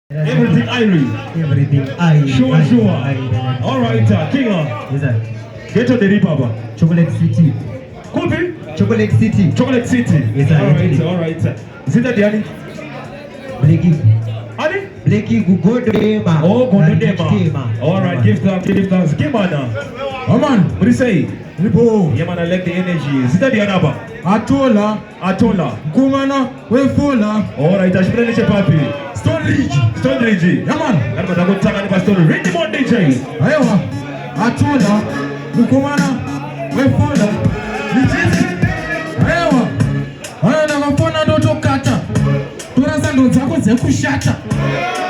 Everything Irie. Everything Irie. Sure. Alright, King. Yes, sir. Get on the ripper. Chocolate City. Copy? Chocolate City. Chocolate City. Yes, sir. Alright. Is it that the Ali? Blakey. Ali? Blakey Godema. Oh, Godema. Alright, give thanks. Give man. Oh man, what do you say? Ripo. Yeah man, I like the energy. Is it that the Anaba? Atola. Kumana. Wefola. Alright, I should play the papi. Stone Ridge. Yeah man. I'm going to go tell you Stone Ridge. Come on, DJ. Ayowa. Atola. Kumana. Wefola. Ayowa. Nakafona ndoto kata. Turasa ndo zako zekushata.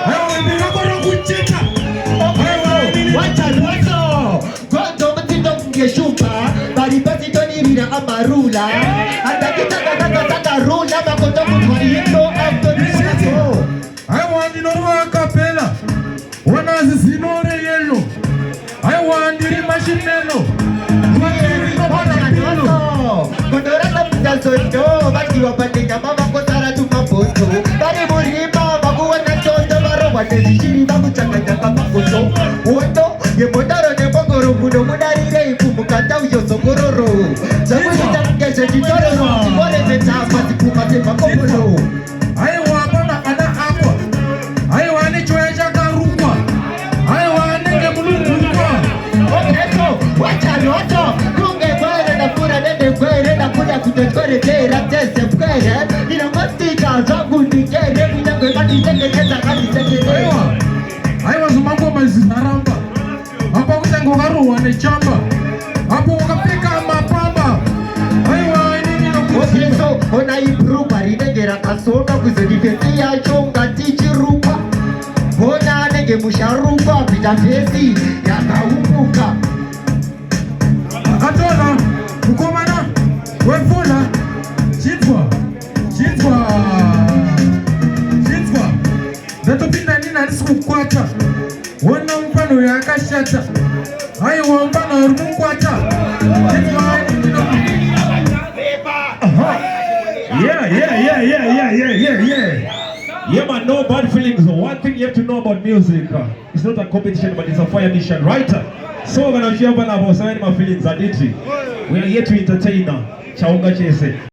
Ayowa, ndinakora kuchita. Wacha. Gondo mtindo mngeshupa. Baribati toni vira amarula. Atakitaka rula. Makoto mutwariendo. I want to know a capella. One has a sinore yellow. I want to machine yellow. I was mambo mazinaramba. Hapo kutengogaru wanechamba. Hapo ukapika mapamba. Aiwa nini okay, so ona ibruba rinegera kasoda kuzodifetia chonga tichirupa. Ona nege musharupa pitafesi yakaumuka. Atola, Ukomana, Wefola, Chitwa. Zato pinda nina nisiku kwata. Wana mpano ya kashata. Ayo wambana urumu kwata. Yeah man, no bad feelings. One thing you have to know about music, it's not a competition but it's a fire mission, right? So we're gonna share about my feelings, we are here to entertain. Chaunga chese.